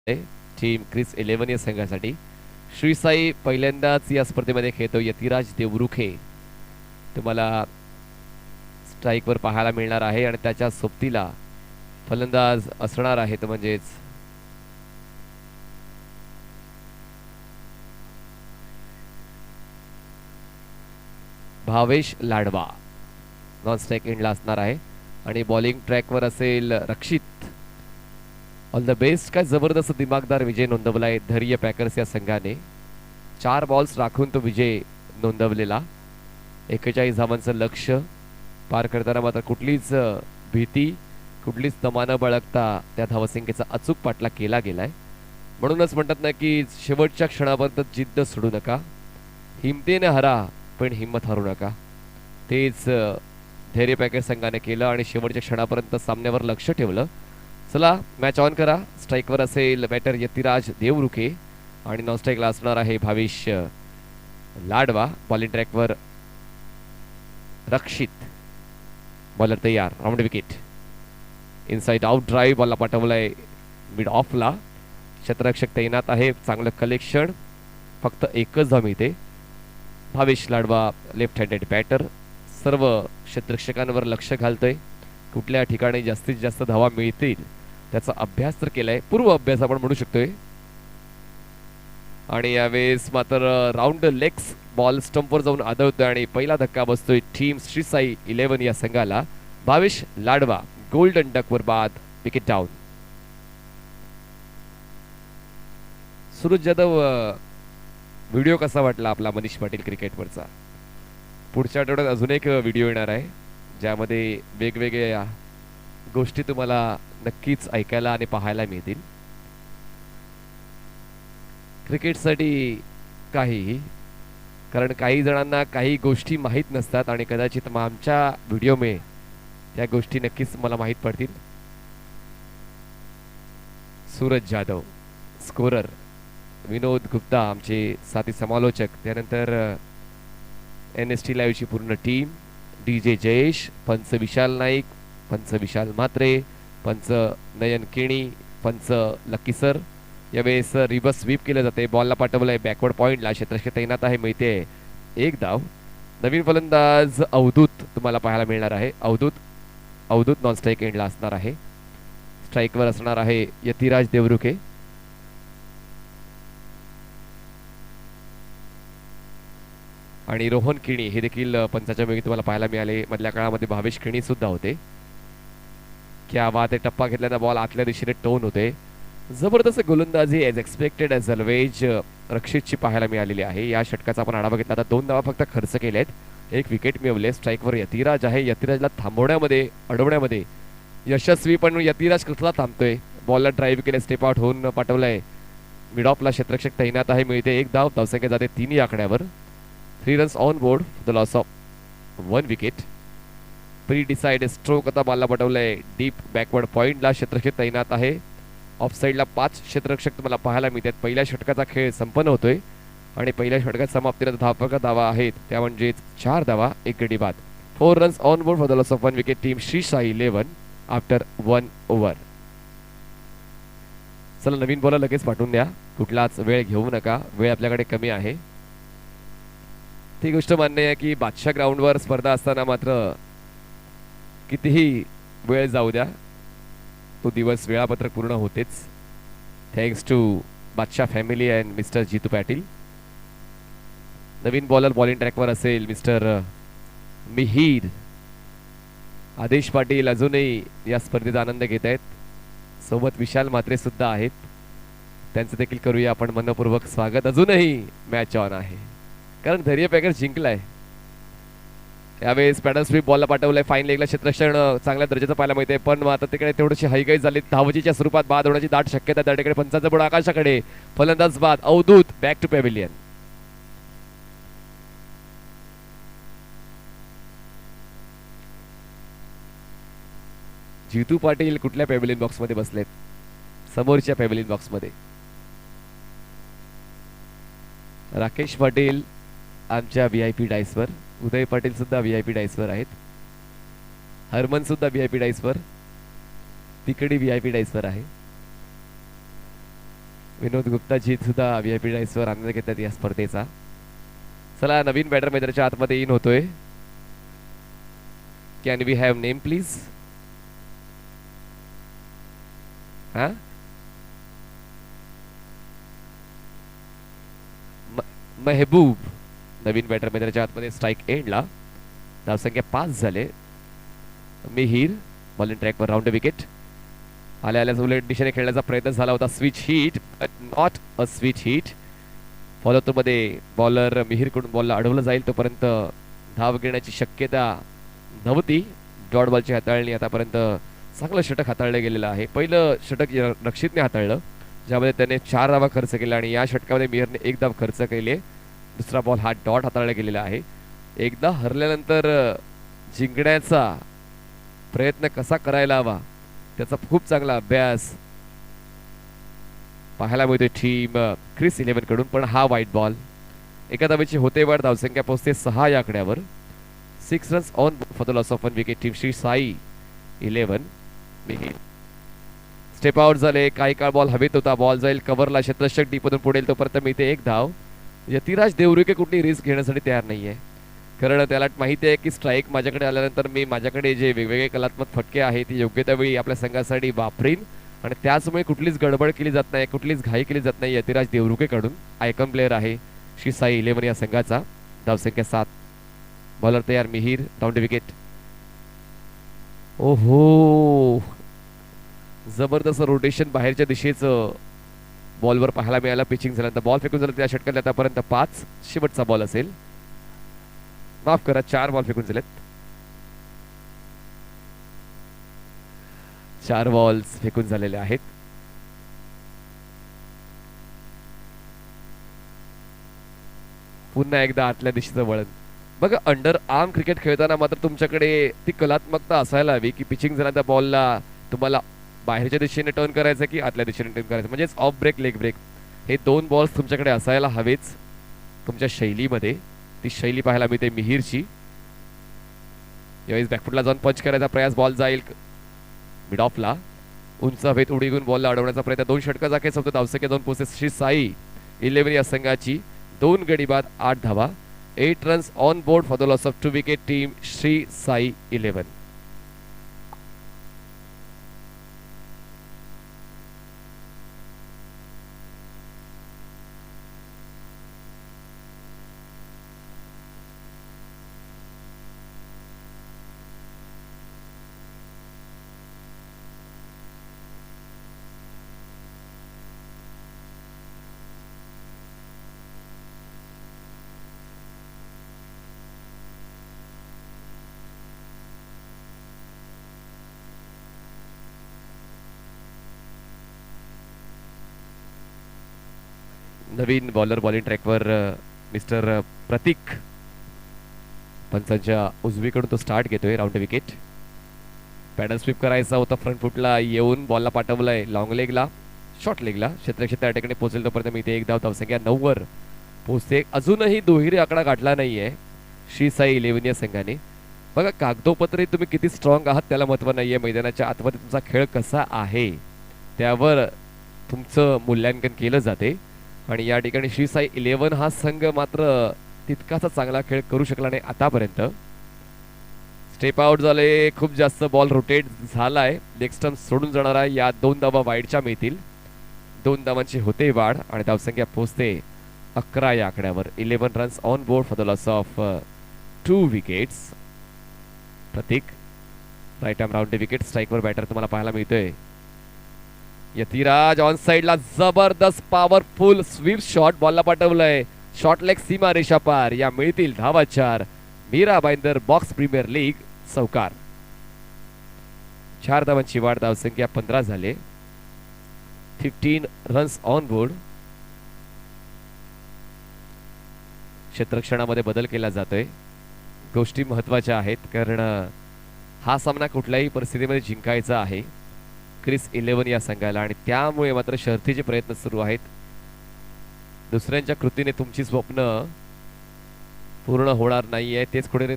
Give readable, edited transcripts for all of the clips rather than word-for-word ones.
Team Chris 11 या संघासाठी. श्री साई पहिल्यांदाच या स्पर्धेमध्ये खेळतो. यतिराज देवरुखे तुम्हाला स्ट्राईकवर पाहायला मिळणार आहे आणि त्याच्या सोबतीला फलंदाज असणार आहे तो म्हणजेच भावेश लाडवा नॉन स्ट्राईक एंडला असणार आहे आणि बॉलिंग ट्रॅकवर असेल रक्षित. All the best. काय जबरदस्त दिमागदार विजय नोंदवलाय धैर्य पॅकर्स या संघाने. 4 बॉल्स राखून तो विजय नोंदवलेला. 41 धावांचं लक्ष पार करताना मात्र कुठलीच भीती कुठलीच तमा न बाळगता त्या धावसंख्येचा अचूक पाठलाग केला गेलाय. म्हणूनच म्हणतात ना की शेवटच्या क्षणापर्यंत जिद्द सोडू नका, हिमतेने हरा पण हिंमत हरू नका. तेच धैर्य पॅकेज संघाने केलं आणि शेवटच्या क्षणापर्यंत सामन्यावर लक्ष ठेवलं. चला मॅच ऑन करा. स्ट्राईकवर असेल बॅटर यतिराज देवरुखे आणि नॉन स्ट्राईकला असणार आहे भावेश लाडवा. बॉलिंग ट्रॅकवर रक्षित. बॉलर तयार. Round wicket. Inside out drive. बॉलला पाठवलाय मिड ऑफला. क्षेत्ररक्षक तैनात आहे. चांगलं कलेक्शन. फक्त एकच धाव मिळते. Bhavesh Ladwa left handed batter सर्व क्षेत्ररक्षकांवर लक्ष घालतोय. कुठल्या ठिकाणी जास्तीत जास्त धावा मिळतील त्याचा अभ्यास तर केलाय. पूर्व अभ्यास आपण म्हणू शकतोय. आणि यावेळेस मात्र राऊंड लेग्स बॉल स्टंपवर जाऊन आदळतोय आणि पहिला धक्का बसतोय टीम श्री साई 11 या संघाला. भावेश लाडवा गोल्डन डकवर बाद. Wicket down. Suraj Jadhav video कसा वाटला आपला मनीष पाटील क्रिकेटवरचा? पुढच्या आठवड्यात अजून एक व्हिडिओ येणार आहे ज्यामध्ये वेगवेगळ्या गोष्टी तुम्हाला नक्कीच ऐकायला आणि पाहायला मिळतील. क्रिकेटसाठी काहीही, कारण काही जणांना काही गोष्टी माहीत नसतात आणि कदाचित मग आमच्या व्हिडिओमध्ये त्या गोष्टी नक्कीच मला माहीत पडतील. सूरज जाधव स्कोरर, विनोद गुप्ता आमचे साथी समालोचक, त्यानंतर NST लाईव्हची पूर्ण टीम, DJ जयेश, पंच विशाल नाईक, पंच विशाल म्हात्रे, पंच नयन केणी, पंच लकी सर. यावेळेस रिव्हर्स स्वीप केलं जाते. बॉलला पाठवलंय बॅकवर्ड पॉईंटला. क्षेत्ररक्षक तैनात आहे. मिळते एक धाव. नवीन फलंदाज अवधूत तुम्हाला पाहायला मिळणार आहे. अवधूत नॉन स्ट्राईक एंडला असणार आहे. स्ट्राईकवर असणार आहे यतिराज देवरुखे. आणि रोहन किणी हे देखील पंचाच्या वेळी तुम्हाला पाहायला मिळाले. मधल्या काळामध्ये भावेश किणी सुद्धा होते. क्या बात आहे. टप्पा घेतल्यानं बॉल आतल्या दिशेने टोन होते. जबरदस्त गोलंदाजी एज एक्सपेक्टेड एज ऑलवेज रक्षितची पाहायला मिळालेली आहे. या षटकाचा आपण आढावा घेतला. आता 2 धावा फक्त खर्च केलेत. 1 विकेट मिळवले. स्ट्राईकवर यतिराज आहे. यतिराजला थांबवण्यामध्ये अडवण्यामध्ये यशस्वी, पण यतिराज कसला थांबतोय. बॉलला ड्राईव्ह केले. स्टेप आउट होऊन पाठवलंय मिड ऑफला. क्षेत्ररक्षक तैनात आहे. मिळते एक धाव. धावसंख्या जाते 3 या आकड्यावर. 3 runs on board. The loss of 1 wicket. Pre decide stroke आता बॉलला पाठवलंय डीप बॅकवर्ड पॉईंटला. क्षेत्ररक्षक तैनात आहे. ऑफ साईडला 5 क्षेत्ररक्षक तुम्हाला पाहायला मिळतात. पहिल्या षटकाचा खेळ संपन्न होतोय आणि पहिल्या षटकात समाप्तीला धावा आहेत त्या म्हणजेच 4 धावा 1 गडी बाद. 4 runs on board for the loss of 1 wicket. Team Shri Sai 11 after 1 over. चला नवीन बॉलर लगेच पाठवून द्या. कुठलाच वेळ घेऊ नका. वेळ आपल्याकडे कमी आहे. ती गोष्ट मान्य आहे की बादशाह ग्राउंडवर स्पर्धा असताना मात्र कितीही वेळ जाऊ द्या तो दिवस वेळापत्रक पूर्ण होतेच. थँक्स टू बादशाह family and mister Jitu Patil. Naveen bowler bowling ट्रॅकवर असेल मिस्टर मिहीर. आदेश पाटील अजूनही या स्पर्धेचा आनंद घेत आहेत. सोबत विशाल म्हात्रे सुद्धा आहेत. त्यांचं देखील करूया आपण मनपूर्वक स्वागत. अजूनही मॅच ऑन आहे कारण धैर्य पॅकेज जिंकलाय. यावेळेस पॅडल स्वीप बॉलला पाठवलंय फाईन लेगला. क्षेत्ररक्षण चांगल्या दर्जाचं पाहायला मिळते, पण आता तिकडे थोडीशी हायगाई झाली. धावजीच्या स्वरूपात बाद होण्याची दाट शक्यता. त्या ठिकाणी पंचाचा बुड आकाशाकडे. फलंदाज बाद. Avdhoot back to pavilion. Jitu Patil कुठल्या पॅव्हिलियन बॉक्स मध्ये बसलेत? समोरच्या पॅव्हिलियन बॉक्स मध्ये. राकेश पाटील आमच्या VIP डाईसवर. उदय पाटील सुद्धा VIP डाईसवर आहेत. हरमन सुद्धा VIP डाईसवर. तिकडी VIP डाईसवर आहे. विनोद गुप्ताजी सुद्धा VIP राईसवर आनंद घेतात या स्पर्धेचा. चला नवीन बॅटर मैदानाच्या आतमध्ये इन होतोय. Can we have name please. हा महबूब नवीन बॅटर मैदानाच्या आतमध्ये स्ट्राईक एंडला. धावसंख्या 5 झाले. मिहीर बॉलिंग ट्रॅकवर राऊंड विकेट. आल्या आल्याच उलट दिशेने खेळण्याचा प्रयत्न झाला होता. Switch hit not a switch hit. Follow up मध्ये बॉलर मिहीरकडून बॉलला अडवलं जाईल तोपर्यंत धाव घेण्याची शक्यता नव्हती. डॉट बॉलची हाताळणी आतापर्यंत चांगलं षटक हाताळलं गेलेलं आहे. पहिलं षटक रक्षितने हाताळलं ज्यामध्ये त्याने 4 धावा खर्च केला आणि या षटकामध्ये मिहीरने 1 धाव खर्च केले. दुसरा बॉल हा डॉट हाताळला गेलेला आहे. एकदा हरल्यानंतर जिंकण्याचा प्रयत्न कसा करायला हवा त्याचा खूप चांगला अभ्यास पाहायला मिळतोय टीम क्रिस 11 कडून. पण हा वाईट बॉल. एका धावेची होते वाढ. धावसंख्या पोहोचते 6 या आकड्यावर. 6 runs on for the loss of 1 wicket. Team Shri Sai 11 Mihir step out झाले. काही काळ बॉल हवेत होता. बॉल जाईल कव्हरला. क्षेत्ररक्षक डीपमधून पुढे तोपर्यंत मिळते 1 धाव. यतिराज देवरुके कुठली रिस्क घेण्यासाठी तयार नाहीये कारण त्याला माहिती आहे की स्ट्राईक माझ्याकडे आल्यानंतर मी माझ्याकडे जे वेगवेगळे कलात्मक फटके आहेत ती योग्य त्यावेळी आपल्या संघासाठी वापरीन आणि त्याचमुळे कुठलीच गडबड केली जात नाही, कुठलीच घाई केली जात नाही. यतिराज देवरुके कडून आयकॉन प्लेअर आहे श्री साई 11 या संघाचा. धावसंख्या 7. बॉलर तयार मिहीर. Round wicket. ओहो जबरदस्त रोटेशन बाहेरच्या दिशेचं बॉलवर पाहायला मिळालं. पिचिंग झाल्यानंतर बॉल फेकून झालं त्या षटकात आतापर्यंत 5 शेवटचा बॉल असेल. माफ करा 4 बॉल फेकून झालेत. 4 बॉल्स फेकून झालेले आहेत. पुन्हा एकदा आतल्या दिशेचं वळण बघा. अंडर आर्म क्रिकेट खेळताना मात्र तुमच्याकडे ती कलात्मकता असायला हवी की पिचिंग झाल्यानंतर बॉलला तुम्हाला बाहेरच्या दिशेने टर्न करायचं की आतल्या दिशेने टर्न करायचं म्हणजेच ऑफ ब्रेक लेग ब्रेक हे 2 बॉल्स तुमच्याकडे असायला हवेच तुमच्या शैलीमध्ये. ती शैली पाहायला मिळते मिहीरची. यावेळी बॅकफुटला जाऊन पंच करायचा प्रयास. बॉल जाईल मिड ऑफला. उंच हवेत उडी घेऊन बॉलला अडवण्याचा प्रयत्न. 2 षटकाचा खेळ संपतो. धावसंख्या 2 पोहोचते श्री साई 11 या संघाची. 2 गडी बाद 8 धावा. 8 runs on board for the loss of 2 wicket. Team Shri Sai 11. Naveen bowler bowling ट्रॅकवर मिस्टर प्रतीक. पंचांच्या उजवीकडून तो स्टार्ट घेतोय. Round wicket. पॅडल स्वीप करायचा होता. फ्रंट फुटला येऊन बॉलला पाठवलाय लॉंग लेगला शॉर्ट लेगला. क्षेत्र त्या ठिकाणी पोहोचेल तोपर्यंत मी ते 1 धाव. धावसंख्या 9 वर पोहोचते. अजूनही दुहेरी आकडा गाठला नाहीये श्री साई 11 या संघाने. बघा कागदोपत्री तुम्ही किती स्ट्रॉंग आहात त्याला महत्व नाहीये. मैदानाच्या आतमध्ये तुमचा खेळ कसा आहे त्यावर तुमचं मूल्यांकन केलं जाते आणि या ठिकाणी श्री साई 11 हा संघ मात्र तितकाचा चांगला खेळ करू शकला नाही आतापर्यंत. स्टेप आउट झाले. खूप जास्त बॉल रोटेट झालाय. लेग स्टंप सोडून जाणार आहे. या 2 धावा वाईडच्या मिळतील. 2 धावांची होते वाढ आणि धावसंख्या पोहोचते 11 या आकड्यावर. 11 runs on board for the loss of 2 wickets. Prateek right arm round wicket. स्ट्राईकवर बॅटर तुम्हाला पाहायला मिळतोय यतिराज. ऑन साइडला जबरदस्त पॉवरफुल स्वीप शॉट बॉलला पाठवलंय. शॉर्ट लेग सीमा रेषा पार. या मिळतील धावा 4. Mira Bhayandar box premier league चौकार. 4 धावांची वाढ. धावसंख्या 15 झाले. 15 रन्स ऑन बोर्ड. क्षेत्ररक्षणामध्ये बदल केला जातोय. गोष्टी महत्वाच्या आहेत कारण हा सामना कुठल्याही परिस्थितीमध्ये जिंकायचा आहे क्रिस 11 या संघाला आणि त्यामुळे मात्र शर्थीचे प्रयत्न सुरू आहेत. दुसऱ्यांच्या कृतीने तुमची स्वप्न पूर्ण होणार नाहीये तेच कुठे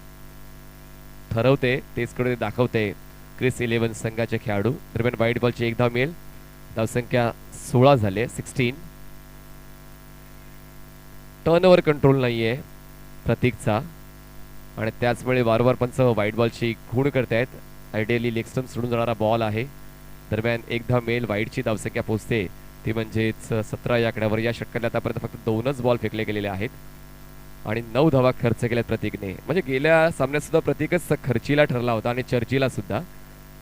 ठरवते, तेच कुठे दाखवते क्रिस 11 संघाचे खेळाडू. दरम्यान वाईट बॉलची 1 धाव मिळेल. धावसंख्या 16 झाले. 16. टर्नवर कंट्रोल नाहीये प्रतीकचा आणि त्याचमुळे वारंवार पंच व्हाईट बॉलची खूण करतायत. आयडियली लेग स्टंप सोडून जाणारा बॉल आहे. दरम्यान एकदा मेल वाईटची धावसंख्या पोहोचते ती म्हणजेच 17 या आकड्यावर. या षटकाला आतापर्यंत फक्त 2च बॉल फेकले गेलेले आहेत आणि 9 धावा खर्च केल्यात प्रतीकने. म्हणजे गेल्या सामन्यात सुद्धा प्रतीकच खर्चीला ठरला होता आणि चर्चीला सुद्धा,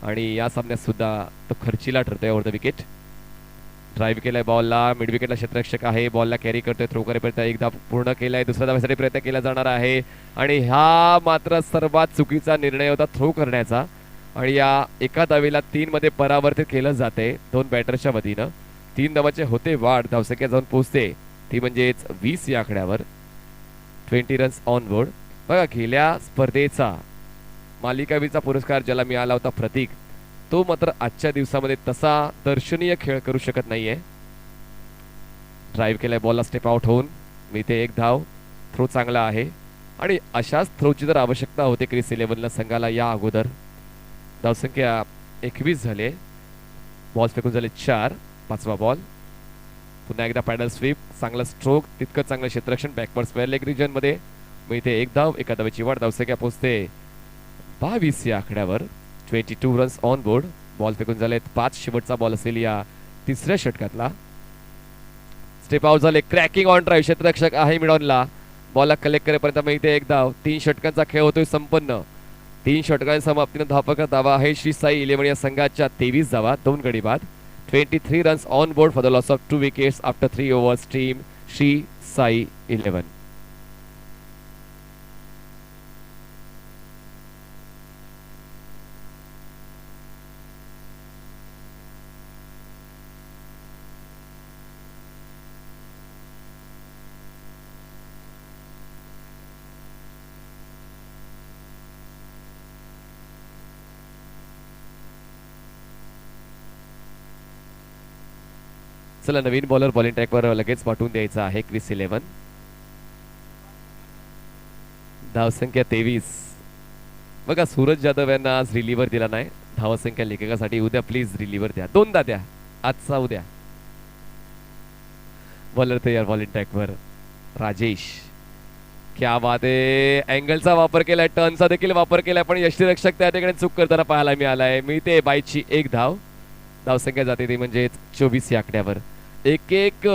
आणि या सामन्यात सुद्धा तो खर्चीला ठरतोय ओव्हर द विकेट. ड्राईव्ह केलाय बॉलला, मिड विकेटला क्षेत्ररक्षक आहे, बॉलला कॅरी करतोय, थ्रो करेपर्यंत एकदा पूर्ण केलाय, दुसऱ्या धाव्यासाठी प्रयत्न केला जाणार आहे आणि हा मात्र सर्वात चुकीचा निर्णय होता थ्रो करण्याचा. आणि या एका धावेला 3 मध्ये परावर्तित केलं जाते 2 बॅटर्सच्या वतीनं. 3 धावाचे होते वाढ, धावसंख्या जाऊन पोहोचते ती म्हणजेच 20 या आकड्यावर. 20 रन्स ऑन बोर्ड. बघा गेल्या स्पर्धेचा मालिकावीचा पुरस्कार ज्याला मिळाला होता प्रतीक, तो मात्र आजच्या दिवसामध्ये तसा दर्शनीय खेळ करू शकत नाहीये. ड्राईव्ह केलाय बॉलला, स्टेप आउट होऊन मिळते 1 धाव. थ्रो चांगला आहे आणि अशाच थ्रोची जर आवश्यकता होते क्रिस 11ला संघाला या अगोदर. धावसंख्या 21 झाले, बॉल फेकून झाले 4. 5वा बॉल. पुन्हा एकदा पॅडल स्वीप, चांगला स्ट्रोक, तितकंच चांगलं क्षेत्ररक्षण. बॅकवर्ड स्क्वेअर लेग रिजन मध्ये मिळते 1 धाव. एका धावेची वाढ, धावसंख्या पोहोचते 22 या आकड्यावर. 22 रन्स ऑन बोर्ड. बॉल फेकून झालेत 5. शेवटचा बॉल असेल या तिसऱ्या षटकातला. स्टेप आउट झाले, क्रॅकिंग ऑन ड्राईव्ह, क्षेत्ररक्षक आहे मिडॉनला, बॉलला कलेक्ट करेपर्यंत मिळते 1 धाव. 3 षटकांचा खेळ होतोय संपन्न. 3 षटकांच्या समाप्तीनं धावपकर दावा आहे श्री साई 11 या संघाच्या 23 धावा, 2 गडी बाद. 23 runs on board for the loss of 2 wickets after 3 overs team Shri Sai 11. चला नवीन बॉलर बॉलिंग ट्रॅकवर लगेच पाठवून द्यायचा आहे क्रिस 11. धावसंख्या 23. बघा सूरज जाधव यांना आज रिलीव्हर दिला नाही. धावसंख्या लेखकासाठी उद्या प्लीज रिलीव्हर द्या, 2दा द्या, आजचा उद्या. बॉलर तयार बॉलिंग ट्रॅकवर. राजेश, क्या बात आहे, अँगलचा वापर केलाय, टर्नचा देखील वापर केलाय, पण यष्टीरक्षक त्या ठिकाणी चूक करताना पाहायला मिळालाय. मिळते 22ची 1 धाव. धावसंख्या जाते ती म्हणजेच 24 या आकड्यावर. एक एक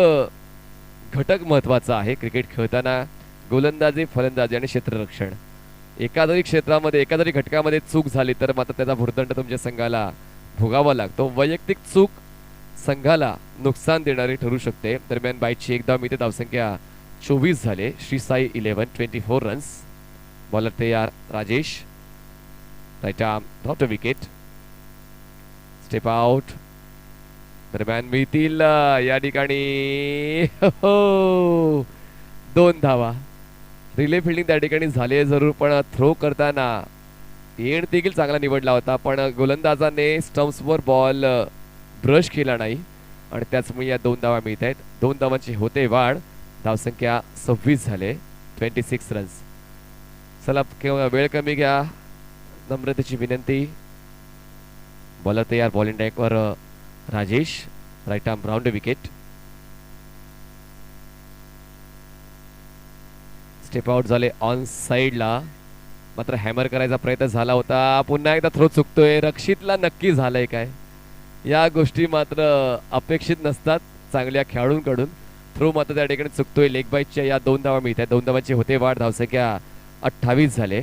घटक महत्वाचा आहे क्रिकेट खेळताना. गोलंदाजी, फलंदाजी आणि क्षेत्ररक्षण. एखाद्या क्षेत्रामध्ये एखाद्या घटकामध्ये चूक झाली तर मात्र त्याचा भुर्दंड तुमच्या संघाला भोगावा लागतो. वैयक्तिक चूक संघाला नुकसान देणारी ठरू शकते. दरम्यान 22ची 1 धाव मिळते. धावसंख्या 24 झाले. श्री साई 11, 24 रन्स. बॉलर तयार Rajesh, right arm drop the wicket. Step out. दरम्यान मिळतील या ठिकाणी 2 धावा. रिले फिल्डिंग त्या ठिकाणी झाले जरूर, पण थ्रो करताना एंड देखील चांगला निवडला होता, पण गोलंदाजाने स्टम्प्सवर बॉल ब्रश केला नाही आणि त्याचमुळे या 2 धावा मिळत आहेत. 2 धावांची होते वाढ. धावसंख्या 26 झाले. 26 रन्स. चला वेळ कमी घ्या, नम्रतेची विनंती. बॉलर तयार बॉलिंग ट्रॅकवर Rajesh, right arm round wicket. Step out झाले ऑन साइडला, मात्र हॅमर करायचा प्रयत्न झाला होता. पुन्हा एकदा थ्रो चुकतोय. रक्षितला नक्की झालंय काय? या गोष्टी मात्र अपेक्षित नसतात चांगल्या खेळाडूंकडून. थ्रो मात्र त्या ठिकाणी चुकतोय. लेग बाईटच्या या 2 धावा मिळत आहेत. 2 धावांची होते वाढ. धावसंख्या 28 झाले.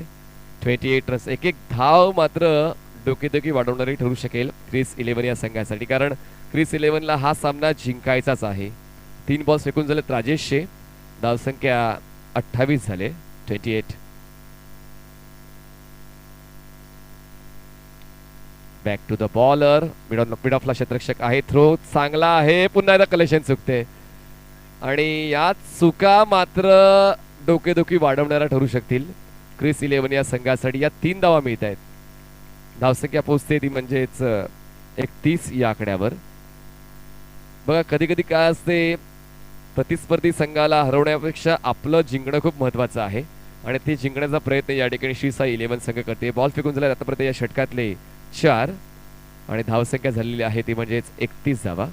28 रन्स. एक धाव मात्र डोकेदुखी वाढवणारी ठरू शकेल क्रिस 11 या संघासाठी, कारण क्रिस 11ला हा सामना जिंकायचाच आहे. 3 बॉल्स फेकून झालेत राजेशचे. धावसंख्या 28 झाले. 28. Back to the bowler. Mid ऑफला क्षेत्ररक्षक आहे. थ्रो चांगला आहे. पुन्हा एकदा कलेक्शन चुकते आणि या चुका मात्र डोकेदुखी वाढवणाऱ्या ठरू शकतील क्रिस 11 या संघासाठी. या 3 धावा मिळत आहेत. धावसंख्या पोहोचते ती म्हणजेच 31 या आकड्यावर. बघा कधी कधी काय असते, प्रतिस्पर्धी संघाला हरवण्यापेक्षा आपलं जिंकणं खूप महत्वाचं आहे आणि ते जिंकण्याचा प्रयत्न या ठिकाणी श्री साई 11 संघ करते. बॉल फेकून झाले आतापर्यंत या षटकातले 4 आणि धावसंख्या झालेली आहे ती म्हणजेच 31 धावा.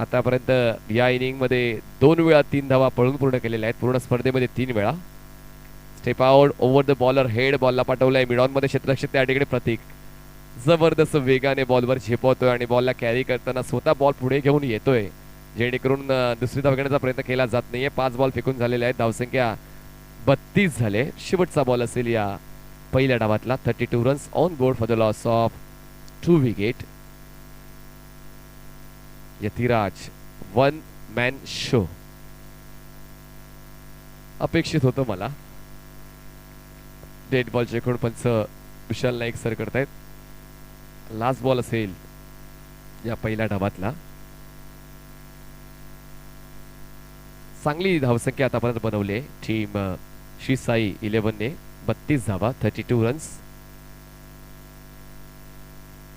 आतापर्यंत या इनिंगमध्ये 2 वेळा 3 धावा पळून पूर्ण केलेल्या आहेत. पूर्ण स्पर्धेमध्ये 3 वेळा. Step out over the bowler head. बॉलला पाठवलंय मिडॉन मध्ये क्षेत्ररक्षक त्या ठिकाणी प्रतीक जबरदस्त वेगाने बॉलवर झेपवतोय आणि बॉलला कॅरी करताना स्वतः बॉल पुढे घेऊन येतोय, जेणेकरून दुसरी धाव घेण्याचा प्रयत्न केला जात नाहीये. 5 बॉल फेकून झालेले आहेत. धावसंख्या 32 झाले. शेवटचा बॉल असेल या पहिल्या डावातला. 32 runs on board for the loss of 2 wicket. Yatiraj 1 man show अपेक्षित होतं मला. डेड बॉल चेकून पंच विशाल नाईक सर करतायत. लास्ट बॉल असेल या पहिल्या डावातला. चांगली धावसंख्या आतापर्यंत बनवली टीम श्री साई 11 ने. 32 धावा, 32 रन्स.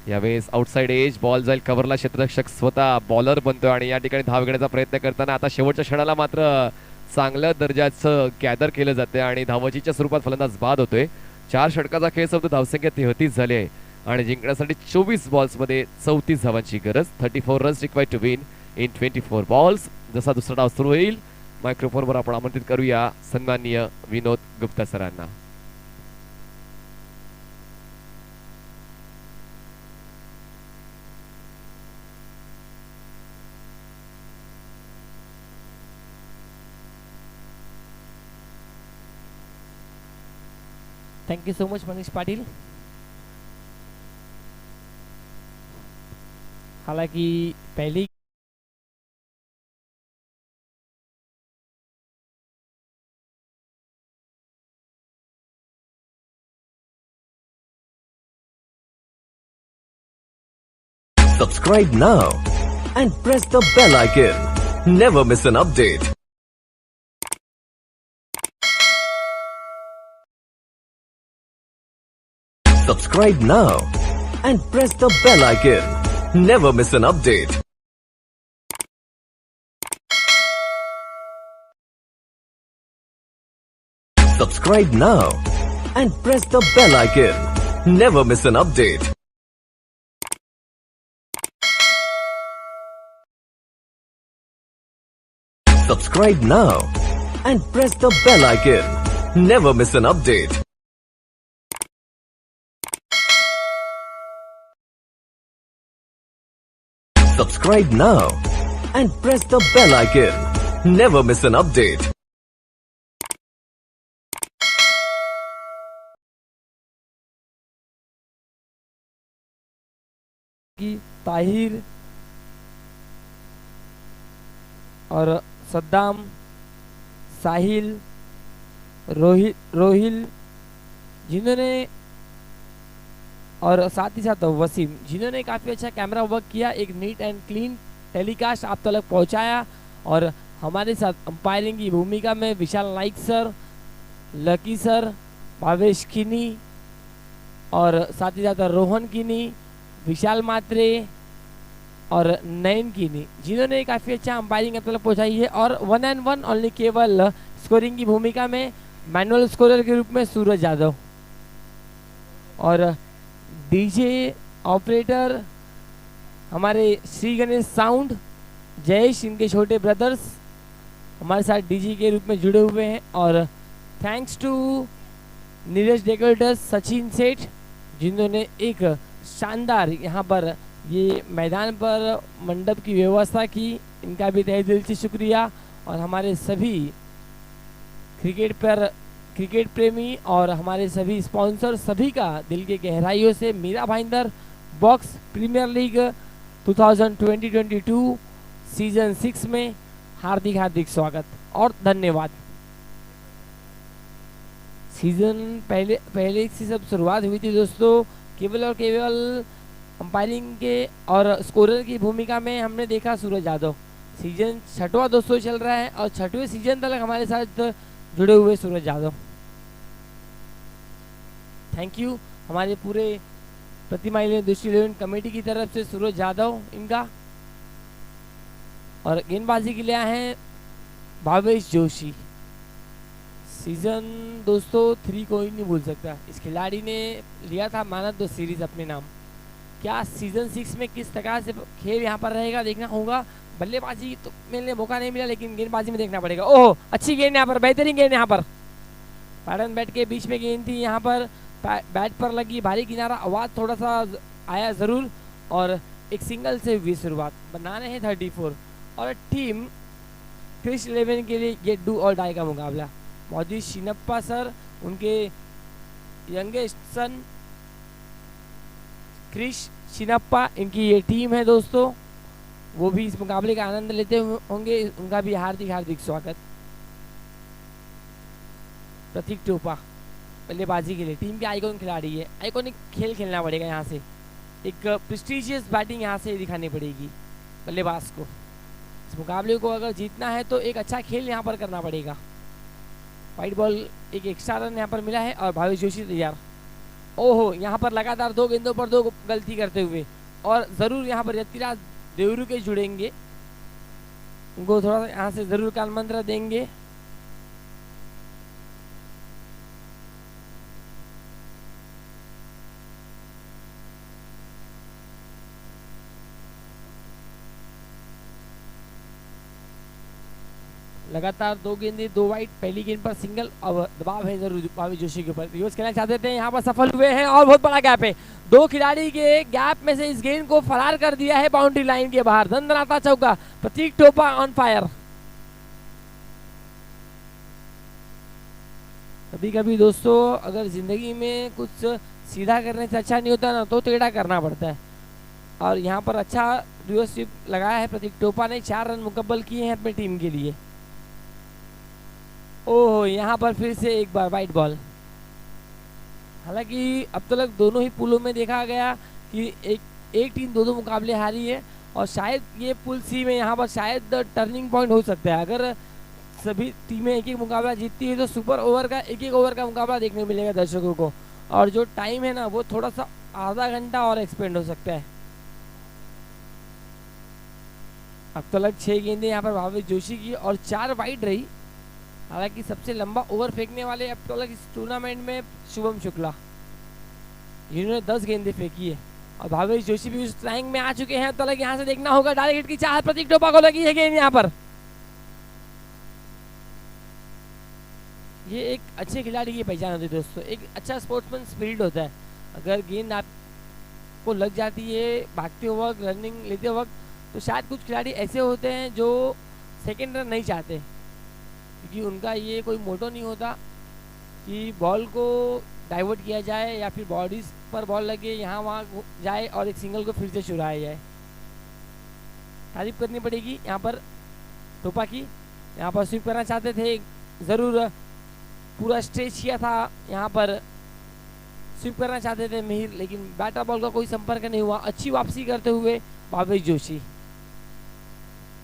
यावेळेस आउटसाइड एज बॉल जाईल कव्हरला. क्षेत्ररक्षक स्वतः बॉलर बनतोय आणि या ठिकाणी धाव घेण्याचा प्रयत्न करताना आता शेवटच्या क्षणाला मात्र चांगल्या दर्जाचं गॅदर केलं जाते आणि धावचीच्या स्वरूपात फलंदाज बाद होतोय. 4 षटकाचा खेळ संपतो. धावसंख्या 33 झाली आहे आणि जिंकण्यासाठी 24 बॉल्समध्ये 34 धावांची गरज. 34 runs required to win in 24 balls. जसा दुसरा डाव सुरू होईल मायक्रोफोनवर आपण आमंत्रित करूया सन्माननीय विनोद गुप्ता सरांना. Thank you so much Manish Patil. हालांकि पहली Subscribe now and press the bell icon. Never miss an update. Subscribe now and press the bell icon. Never miss an update. Subscribe now and press the bell icon. Never miss an update. Subscribe now and press the bell icon. Never miss an update. Subscribe now and press the bell icon. Never miss an update. की ताहिर और सद्दाम, साहिल, रोहिल जिन्होंने और साथ ही साथ वसीम जिन्होंने काफ़ी अच्छा camera work किया, एक नीट एंड क्लीन टेलीकास्ट आप तक पहुंचाया. और हमारे साथ अंपायरिंग की भूमिका में Vishal Naik sir, lucky sir, Bhavesh Kini और साथ ही साथ रोहन किनी, विशाल मात्रे और नयन किनी जिन्होंने काफ़ी अच्छा अंपायरिंग अब तक पहुंचाई है. और 1 and 1 ओनली केवल स्कोरिंग की भूमिका में मैनुअल स्कोरर के रूप में सूरज यादव. और डीजे ऑपरेटर हमारे श्री गणेश साउंड जयेश, इनके छोटे ब्रदर्स हमारे साथ डीजे के रूप में जुड़े हुए हैं. और thanks to Neeraj decorators, Sachin Seth जिन्होंने एक शानदार यहाँ पर ये मैदान पर मंडप की व्यवस्था की, इनका भी तहे दिल से शुक्रिया. और हमारे सभी क्रिकेट प्रेमी और हमारे सभी स्पॉन्सर सभी का दिल के गहराइयों से Mira Bhayandar box premier league 2020-22 season 6 में हार्दिक हार्दिक स्वागत और धन्यवाद. सीजन पहले से सब शुरुआत हुई थी दोस्तों, केवल और केवल अंपायरिंग के और स्कोरर की भूमिका में हमने देखा सूरज यादव. सीजन 6वां दोस्तों चल रहा है और 6वें सीजन तक हमारे साथ जुड़े हुए सूरज यादव. थैंक यू हमारे पूरे प्रतिमा दृष्टि 11 कमेटी की तरफ से सूरज यादव इनका. और गेंदबाजी के लिए आए हैं भावेश जोशी. सीजन दोस्तों 3 कोई नहीं भूल सकता. इस खिलाड़ी ने लिया था मैन ऑफ द सीरीज अपने नाम. क्या सीजन 6 में किस प्रकार से खेल यहाँ पर रहेगा देखना होगा। बल्लेबाजी तो मिलने मौका नहीं मिला, लेकिन गेंदबाजी में देखना पड़ेगा। ओह, अच्छी गेंद यहाँ पर, बेहतरीन गेंद यहाँ पर। पैटर्न बैट के बीच में गेंद थी, यहाँ पर बैट पर लगी, भारी किनारा, आवाज थोड़ा सा आया जरूर, और एक सिंगल से हुई शुरुआत। बनाने हैं 34 और टीम क्रिश 11 के लिए ये डू और डाई का मुकाबला। मौजूद शिनप्पा सर, उनके यंगेस्ट सन क्रिश शिनप्पा, इनकी ये टीम है दोस्तों, वो भी इस मुकाबले का आनंद लेते होंगे। उनका भी हार्दिक हार्दिक स्वागत। प्रतीक टोपा बल्लेबाजी के लिए टीम के आइकॉन खिलाड़ी है। आइकॉनिक खेल खेलना पड़ेगा यहाँ से, एक प्रेस्टीजियस बैटिंग यहाँ से दिखानी पड़ेगी बल्लेबाज को। इस मुकाबले को अगर जीतना है तो एक अच्छा खेल यहाँ पर करना पड़ेगा। वाइट बॉल, एक एक्स्ट्रा रन यहाँ पर मिला है और भावेश जोशी तैयार। ओहो, यहाँ पर लगातार 2 गेंदों पर 2 गलती करते हुए, और ज़रूर यहाँ पर यतिराज देवरू के जुड़ेंगे, उनको थोड़ा सा यहाँ से ज़रूर काल मंत्र देंगे। लगातार 2 गेंदें 2 वाइड, पहली गेंद पर सिंगल, अब दबाव है जरूर भावेश जोशी के ऊपर। रिवर्स खेलना चाहते थे, यहाँ पर सफल हुए हैं और बहुत बड़ा गैप है। 2 खिलाड़ी के गैप में से इस गेंद को फरार कर दिया है बाउंड्री लाइन के बाहर। दंदनाता चौका, प्रतीक टोपा ऑन फायर। कभी कभी दोस्तों अगर जिंदगी में कुछ सीधा करने से अच्छा नहीं होता ना, तो टेढ़ा करना पड़ता है, और यहाँ पर अच्छा रिवर्स स्वीप लगाया है प्रतीक टोपा ने। 4 रन मुकम्मल किए हैं अपनी टीम के लिए। ओह, यहाँ पर फिर से एक बार वाइट बॉल। हालांकि अब तक दोनों ही पुलों में देखा गया कि एक टीम 2-2 मुकाबले हारी है, और शायद ये पुल सी में यहाँ पर शायद टर्निंग पॉइंट हो सकता है। अगर सभी टीमें एक एक मुकाबला जीतती है तो सुपर ओवर का एक ओवर का मुकाबला देखने को मिलेगा दर्शकों को, और जो टाइम है ना वो थोड़ा सा आधा घंटा और एक्सपेंड हो सकता है। अब तक 6 गेंदें यहाँ पर भावेश जोशी की और 4 वाइड रही। हालांकि सबसे लंबा ओवर फेंकने वाले अब तक इस टूर्नामेंट में शुभम शुक्ला, जिन्होंने 10 गेंदें फेंकी है, और भावेश जोशी भी उस रैंक में आ चुके हैं। अब तक यहाँ से देखना होगा, डायरेक्ट हिट की चाहत प्रतीक टोपा को लगी है गेंद यहाँ पर। ये एक अच्छे खिलाड़ी की पहचान होती है दोस्तों, एक अच्छा स्पोर्ट्समैन स्पिरिट होता है। अगर गेंद आपको लग जाती है भागते वक्त, रनिंग लेते वक्त, तो शायद कुछ खिलाड़ी ऐसे होते हैं जो सेकेंड रन नहीं चाहते, क्योंकि उनका ये कोई मोटो नहीं होता कि बॉल को डाइवर्ट किया जाए या फिर बॉडीज पर बॉल लगे यहाँ वहाँ जाए और एक सिंगल को फिर से चुराया जाए। तारीफ करनी पड़ेगी यहाँ पर टोपा की, यहाँ पर स्वीप करना चाहते थे, ज़रूर पूरा स्ट्रेच किया था, यहाँ पर स्वीप करना चाहते थे मिहिर, लेकिन बैटर बॉल का कोई संपर्क नहीं हुआ। अच्छी वापसी करते हुए भावेश जोशी।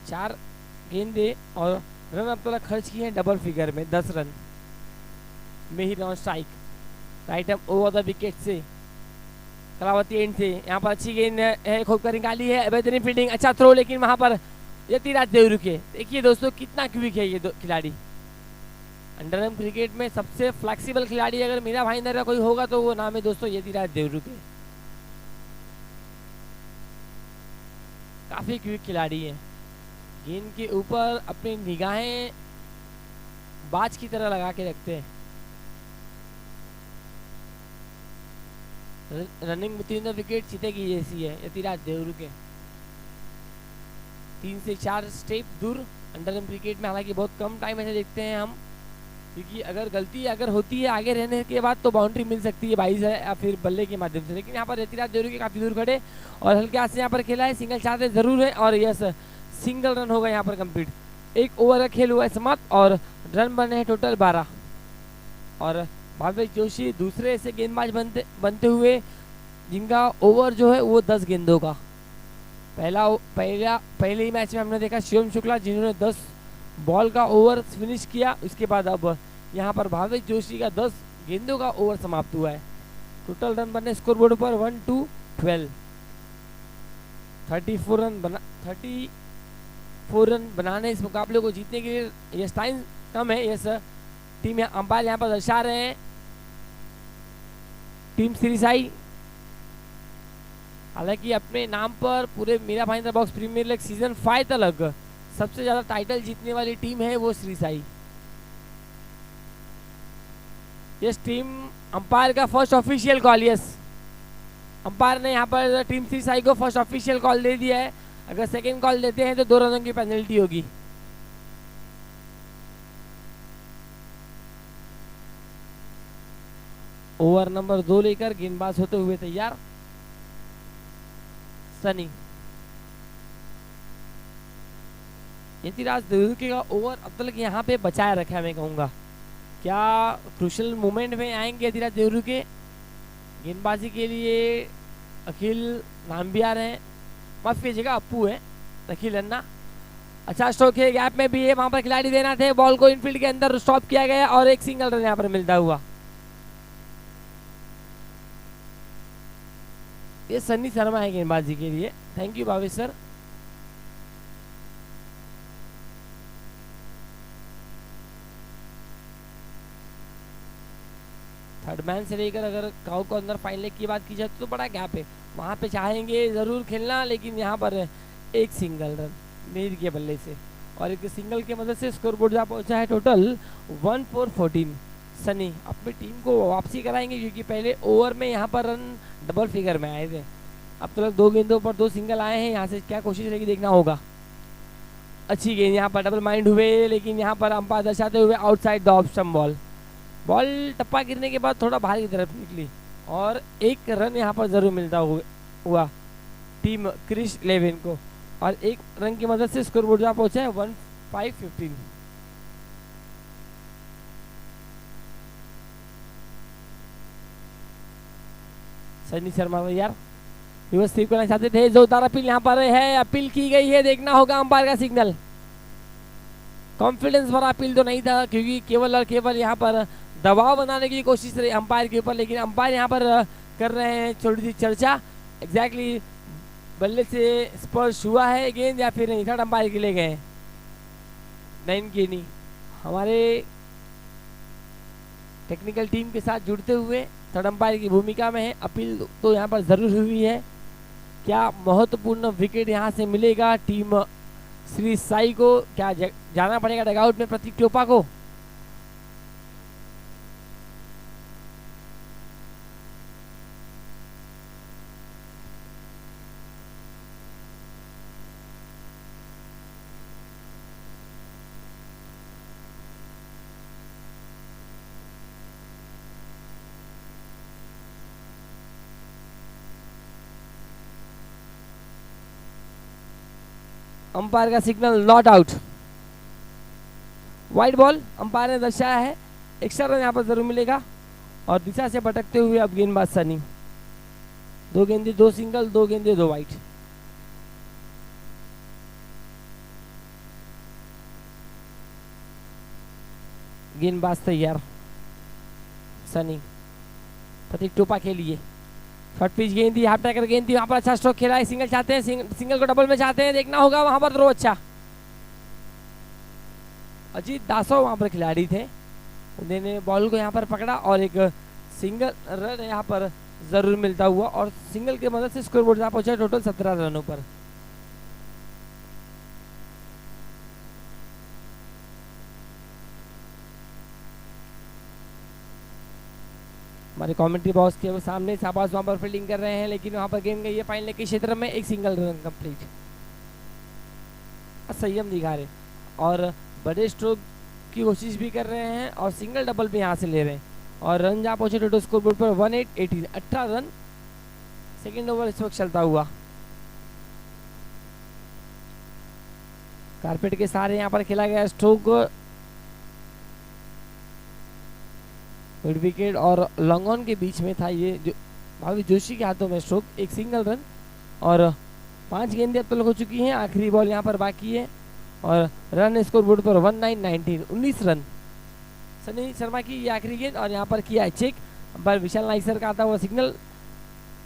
4 गेंदे और रन अब तक खर्च किए हैं डबल फिगर में, 10 run. Mihir on strike, right up over the wicket से, कलावती एंड से, यहाँ पर अच्छी गेंद है, खोप कर निकाली है, बेहतरीन फील्डिंग, अच्छा थ्रो, लेकिन वहाँ पर यतिराज देवरू के। देखिए दोस्तों कितना क्विक है ये खिलाड़ी। अंडरआर्म क्रिकेट में सबसे फ्लेक्सिबल खिलाड़ी अगर मीरा भाईंदर का कोई होगा तो वो नाम है दोस्तों यतिराज देवरू के। काफी क्विक खिलाड़ी है, गेंद के ऊपर अपनी निगाहें बाज की तरह लगा के रखते हैं। रनिंग बिटवीन द विकेट चीते की जैसी है यतिराज देवरू के। 3 से 4 स्टेप दूर अंडरआर्म क्रिकेट में, हालांकि बहुत कम टाइम ऐसे देखते हैं हम, क्योंकि अगर गलती अगर होती है आगे रहने के बाद तो बाउंड्री मिल सकती है 22 है या फिर बल्ले के माध्यम से, लेकिन यहाँ पर यतिराज देवरू के काफी दूर खड़े और हल्के हाथ से यहाँ पर खेला है। सिंगल चाहते जरूर है और यस सिंगल रन होगा यहाँ पर कंप्लीट। 1 ओवर का खेल हुआ है समाप्त और रन बने हैं टोटल 12। और भावेश जोशी दूसरे ऐसे गेंदबाज बनते हुए जिनका ओवर जो है वो 10 गेंदों का। पहले ही मैच में हमने देखा शिवम शुक्ला जिन्होंने 10 बॉल का ओवर फिनिश किया, उसके बाद अब यहाँ पर भावेश जोशी का 10 गेंदों का ओवर समाप्त हुआ है। टोटल रन बने स्कोरबोर्ड पर 1-2-12, 34 रन बनाने इस मुकाबले को जीतने के लिए। यस टाइम कम है, यस टीम अंपायर यहाँ पर दर्शा रहे हैं। टीम श्रीसाई हालांकि अपने नाम पर पूरे Mira Bhayandar box premier league season 5 तक सबसे ज्यादा टाइटल जीतने वाली टीम है वो Shri Sai. Yes team umpire का first official call, yes umpire ने यहाँ पर टीम श्री साई को फर्स्ट ऑफिशियल कॉल दे दिया है। अगर सेकेंड कॉल देते हैं तो 2 रनों की पेनल्टी होगी। ओवर नंबर 2 लेकर गेंदबाज होते हुए तैयार सनी। यतिराज देवरुके का ओवर अब तक यहाँ पे बचाए रखा है, मैं कहूँगा। क्या क्रूशल मोमेंट में आएंगे यतिराज देवरुके? गेंदबाजी के लिए अखिल नाम भी आ रहे हैं, माफ कीजिएगा अप्पू है, अखिल अन्ना। अच्छा स्ट्रोक है, गैप में भी है, वहां पर खिलाड़ी देना थे। बॉल को इनफील्ड के अंदर स्टॉप किया गया और एक सिंगल रन यहाँ पर मिलता हुआ। ये सन्नी शर्मा है गेंदबाजी के लिए। Thank you Bhavesh sir. Third man से लेकर अगर काउ को अंदर फाइन लेग की बात की जाए तो बड़ा गैप है, वहां पे चाहेंगे जरूर खेलना, लेकिन यहाँ पर एक सिंगल रन मीर के बल्ले से और एक सिंगल की मदद से स्कोर बोर्ड जहाँ पहुंचा है टोटल 1-4-14। सनी अपनी टीम को वापसी कराएंगे क्योंकि पहले ओवर में यहाँ पर रन डबल फिगर में आए थे। अब तो 2 गेंदों पर 2 सिंगल आए हैं, यहाँ से क्या कोशिश रहेगी देखना होगा। अच्छी गेंद यहाँ पर डबल माइंड हुए, लेकिन यहाँ पर अंपायर दर्शाते हुए outside the off stump ball. Ball टप्पा गिरने के बाद थोड़ा बाहर की तरफ निकली और एक रन यहाँ पर जरूर मिलता हुआ टीम क्रिश 11 को और एक रन की मदद से स्कोर बोर्ड जहाँ पहुंचा है 1-5-15। सनी शर्मा यार रिवर्स स्वीप करना चाहते थे, जोरदार अपील यहाँ पर है, अपील की गई है, देखना होगा अंपायर का सिग्नल। कॉन्फिडेंस भरा अपील तो नहीं था क्योंकि केवल और केवल यहाँ पर दबाव बनाने की कोशिश रही अंपायर के ऊपर, लेकिन अंपायर यहाँ पर कर रहे हैं छोटी सी चर्चा। एग्जैक्टली बल्ले से स्पर्श हुआ है गेंद या फिर नहीं, थर्ड अंपायर के लिए गए नहीं की नहीं। हमारे टेक्निकल टीम के साथ जुड़ते हुए थर्ड अंपायर की भूमिका में है। अपील तो यहाँ पर जरूर हुई है। क्या महत्वपूर्ण विकेट यहाँ से मिलेगा टीम श्री साई को? क्या जाना पड़ेगा डगआउट में प्रतीक टोपा को? अंपायर का signal not out, wide ball umpire ने दर्शाया है। एक्स्ट्रा रन यहाँ पर जरूर मिलेगा और दिशा से भटकते हुए अब गेंदबाज सनी। 2 गेंदे 2 सिंगल, 2 गेंदे 2 वाइड। गेंदबाज तैयार सनी, प्रतीक टोपा के लिए शॉर्ट पिच गेंद थी, हाफ टैकर गेंद थी, वहां पर अच्छा स्ट्रोक खेला है। सिंगल चाहते हैं, सिंगल को डबल में चाहते हैं, देखना होगा वहां पर थ्रो अच्छा। अजीत दासो वहां पर खिलाड़ी थे, उन्होंने बॉल को यहाँ पर पकड़ा और एक सिंगल रन यहाँ पर जरूर मिलता हुआ और सिंगल की मदद से स्कोर बोर्ड जहाँ पहुंचा टोटल 17 रनों पर। हमारे कमेंट्री बॉक्स के सामने शाबाश वहां पर फील्डिंग कर रहे हैं, लेकिन वहां पर गेंद गई है फाइनल के क्षेत्र में, एक सिंगल रन कंप्लीट। संयम दिखा रहे और बड़े स्ट्रोक की कोशिश भी कर रहे हैं और सिंगल डबल भी यहाँ से ले रहे हैं और रन जहाँ पहुंचे टोटल स्कोर बोर्ड पर 18 18 रन। सेकेंड ओवर इस वक्त चलता हुआ कारपेट के सहारे यहाँ पर खेला गया स्ट्रोक, मिड विकेट और लॉन्ग ऑन के बीच में था ये जो भावी जोशी के हाथों में स्ट्रोक, एक सिंगल रन और 5 गेंदें अब तक हो चुकी हैं। आखिरी बॉल यहाँ पर बाकी है और रन स्कोर बोर्ड पर 19 रन। सनी शर्मा की ये आखिरी गेंद और यहाँ पर किया है चेक पर विशाल नाइक सर का आता हुआ signal,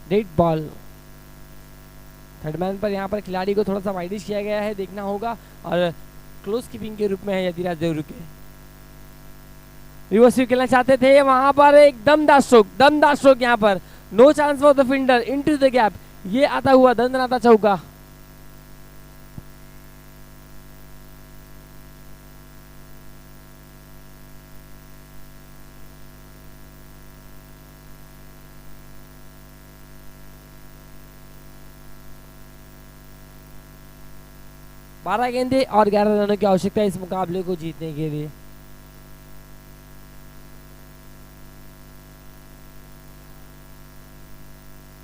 dead ball. Third man पर यहाँ पर खिलाड़ी को थोड़ा सा वाइडिश किया गया है, देखना होगा और क्लोज कीपिंग के रूप में है यतिराज देवरुके। रिवर्स खेलना चाहते थे, वहां पर एक दमदार स्ट्रोक यहाँ पर, no chance for the fielder, into the gap, ये आता हुआ दंदनाता चौका। बारह गेंदे और 11 रनों की आवश्यकता है इस मुकाबले को जीतने के लिए।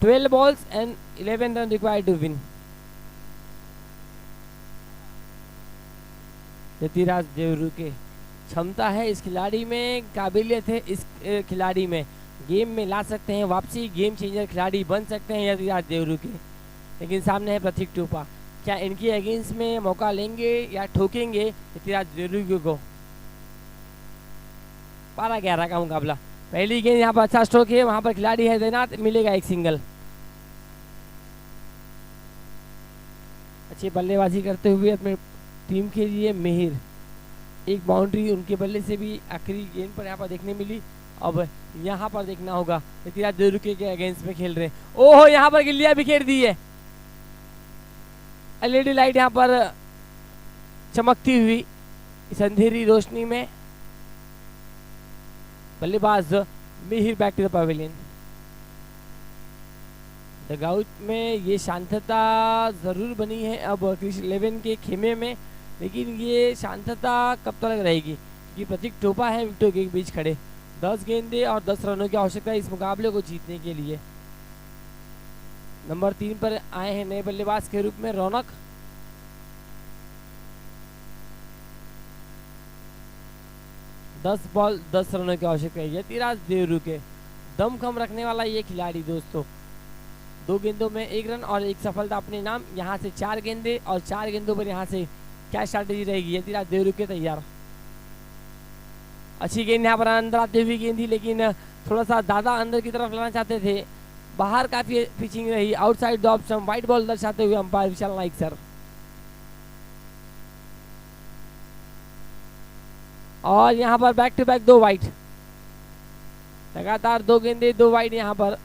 Twelve balls and 11 run required to win. Yatiraj Devru के क्षमता है इस खिलाड़ी में, काबिलियत है इस खिलाड़ी में, गेम में ला सकते हैं वापसी, गेम चेंजर खिलाड़ी बन सकते हैं यतिराज देवरू के। लेकिन सामने है प्रतीक टोपा, क्या इनके अगेंस्ट में मौका लेंगे या ठोकेंगे यतिराज देवरू को। 12-11 का मुकाबला। पहली गेंद यहाँ पर अच्छा स्ट्रोक है, वहां पर खिलाड़ी है तैनात, मिलेगा एक सिंगल। अच्छी बल्लेबाजी करते हुए अपने टीम के लिए मिहिर, एक बाउंड्री उनके बल्ले से भी आखिरी गेंद पर यहाँ पर देखने मिली। अब यहाँ पर देखना होगा यतिराज देवरू के अगेंस्ट में खेल रहे। ओहो, यहाँ पर गिल्लियां बिखेर दी है। एलईडी लाइट यहाँ पर चमकती हुई इस अंधेरी रोशनी में। बल्लेबाज Mihir back to the pavilion. Dugout में ये शांतता जरूर बनी है अब क्रिस 11 के खेमे में, लेकिन ये शांतता कब तक रहेगी क्योंकि प्रतीक टोपा है विकेटों के बीच खड़े। 10 गेंदे और 10 रनों की आवश्यकता है इस मुकाबले को जीतने के लिए। नंबर 3 पर आए हैं नए बल्लेबाज के रूप में रौनक। दस बॉल 10 रनों की आवश्यकता है यतिराज देवरू के। दम कम रखने वाला ये खिलाड़ी दोस्तों, 2 गेंदों में 1 रन और 1 सफलता अपने नाम। यहाँ से 4 गेंदे और 4 गेंदों पर यहाँ से क्या स्ट्रैटेजी रहेगी यतिराज देवरू के तैयार। अच्छी गेंद यहाँ पर अंदर आती हुई गेंद थी, लेकिन थोड़ा सा ज्यादा अंदर की तरफ लाना चाहते थे, बाहर काफी पिचिंग रही। Outside the off stump, white ball दर्शाते हुए अंपायर विशाल नाइक सर। और यहाँ पर बैक टू बैक 2 वाइड, लगातार 2 गेंदे 2 वाइड। यहाँ पर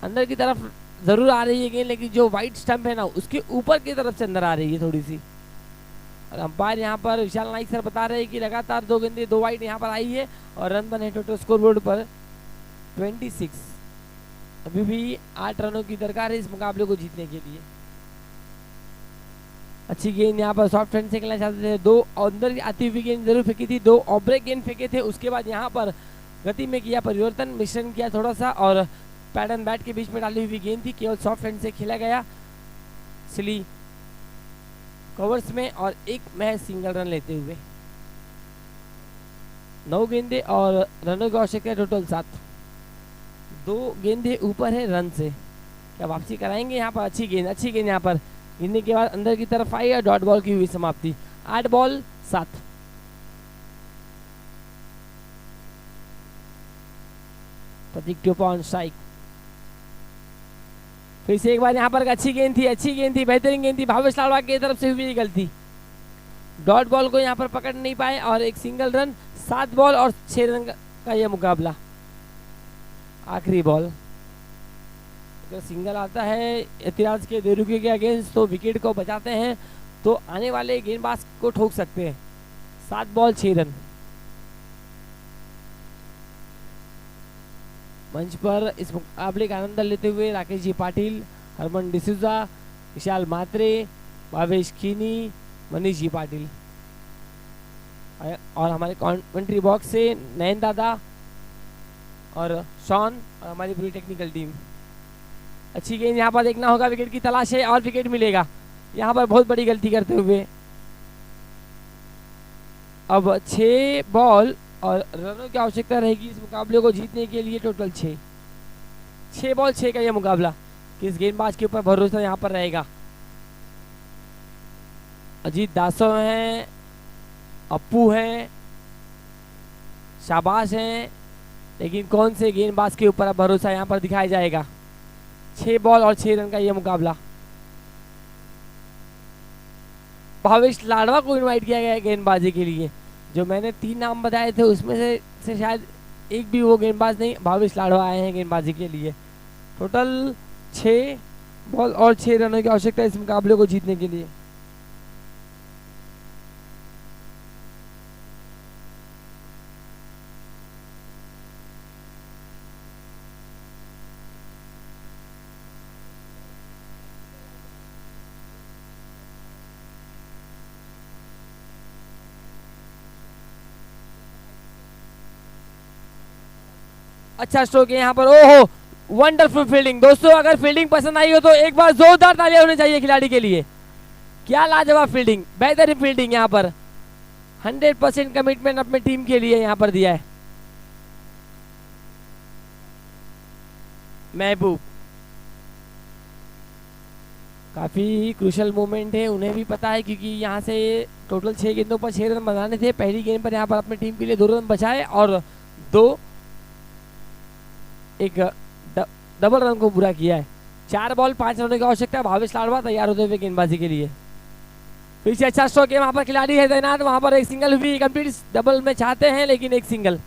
अंदर की तरफ जरूर आ रही है गेंद, लेकिन जो वाइट स्टंप है ना उसके ऊपर की तरफ से अंदर आ रही है थोड़ी सी। और अंपायर यहाँ पर विशाल नाइक सर बता रहे हैं कि लगातार 2 गेंदे 2 वाइड यहाँ पर आई है और रन बने टोटल स्कोरबोर्ड पर 26। अभी भी 8 रनों की दरकार है इस मुकाबले को जीतने के लिए। अच्छी गेंद यहाँ पर सॉफ्ट हैंड से खेलना चाहते थे, 2 अंदर आती हुई गेंद जरूर फेंकी थी, 2 ऑफ ब्रेक गेंद फेंके थे। उसके बाद यहाँ पर गति में किया परिवर्तन, मिश्रण किया थोड़ा सा और पैड एंड बैट के बीच में डाली हुई गेंद थी, केवल सॉफ्ट हैंड से खेला गया स्ली कवर्स में और एक महज सिंगल रन लेते हुए। 9 गेंदे और रनों की आवश्यकता है टोटल 7। 2 गेंदे ऊपर है रन से, क्या वापसी कराएंगे यहाँ पर। अच्छी गेंद यहाँ पर गिरने के बाद अंदर की तरफ आई और डॉट बॉल की हुई समाप्ति। 8 बॉल 7। प्रतीक टोपा ऑन स्ट्राइक। फिर से एक बार यहाँ पर अच्छी गेंद थी, बेहतरीन गेंद थी, भावेश लाडवा की तरफ से हुई गलती। डॉट बॉल को यहाँ पर पकड़ नहीं पाए और एक सिंगल रन। 7 बॉल और 6 रन का यह मुकाबला। आखिरी बॉल अगर सिंगल आता है यतिराज के देवरू के अगेंस्ट तो विकेट को बचाते हैं, तो आने वाले गेंदबाज को ठोक सकते हैं। 7 बॉल 6 रन। मंच पर इस मुकाबले का आनंद लेते हुए राकेश जी पाटिल, हरमन डिसूजा, विशाल मात्रे, भावेश खीनी, मनीष जी पाटिल और हमारे कमेंट्री बॉक्स से नयन दादा और शॉन और हमारी पूरी टेक्निकल टीम। अच्छी गेंद यहाँ पर देखना होगा, विकेट की तलाश है और विकेट मिलेगा। यहाँ पर बहुत बड़ी गलती करते हुए अब 6 बॉल और रनों की आवश्यकता रहेगी इस मुकाबले को जीतने के लिए। टोटल 6 बॉल 6 का यह मुकाबला। किस गेंदबाज के ऊपर भरोसा यहाँ पर रहेगा। अजीत दासो हैं, अप्पू हैं, शाबाश हैं, लेकिन कौन से गेंदबाज के ऊपर भरोसा यहाँ पर दिखाया जाएगा। 6 बॉल और 6 रन का यह मुकाबला। भावेश लाडवा को इनवाइट किया गया है गेंदबाजी के लिए। जो मैंने 3 नाम बताए थे उसमें से शायद एक भी वो गेंदबाज नहीं, भावेश लाडवा आए हैं गेंदबाजी के लिए। टोटल 6 बॉल और 6 रनों की आवश्यकता है इस मुकाबले को जीतने के लिए। अच्छा स्ट्रोक है यहाँ पर। ओहो, वंडरफुल फील्डिंग दोस्तों। अगर फील्डिंग पसंद आई हो तो एक बार जोरदार तालियां होनी चाहिए खिलाड़ी के लिए। क्या लाजवाब फील्डिंग, बेहतरीन फील्डिंग यहाँ पर। 100% कमिटमेंट अपने टीम के लिए यहाँ पर दिया है महबूब। काफी क्रूशल मोमेंट है, उन्हें भी पता है क्योंकि यहाँ से टोटल 6 गेंदों पर 6 रन बनाने थे। पहली गेंद पर यहाँ पर अपनी टीम के लिए 2 रन बचाए और 2 एक डबल रन को पूरा किया है। 4 बॉल 5 रनों की आवश्यकता। भावेश लाडवा तैयार होते हुए गेंदबाजी के लिए। फिर से अच्छा स्ट्रोक है, वहां पर खिलाड़ी है तैनात। वहां पर एक सिंगल भी कंप्लीट, डबल में चाहते हैं लेकिन एक सिंगल।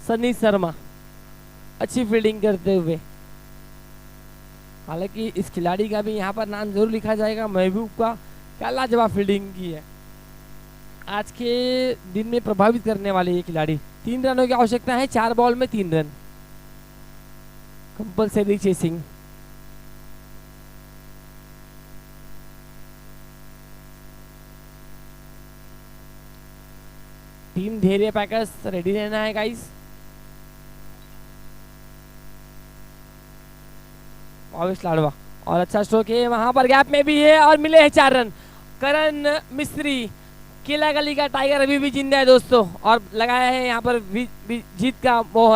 सनी शर्मा अच्छी फील्डिंग करते हुए। हालांकि इस खिलाड़ी का भी यहाँ पर नाम जरूर लिखा जाएगा, महबूब का। क्या लाजवाब फील्डिंग की है। आज के दिन में प्रभावित करने वाले ये खिलाड़ी। 3 रनों की आवश्यकता है, 4 बॉल में 3 रन। Compulsory chasing. टीम धैर्य पैकर्स रेडी रहना है गाइस। भावेश लाडवा और अच्छा स्ट्रोक है, वहां पर गैप में भी है और मिले हैं 4 रन। करण मिस्त्री, किला गली का टाइगर अभी भी जिंदा है दोस्तों और लगाया है यहाँ पर जीत का मोहर।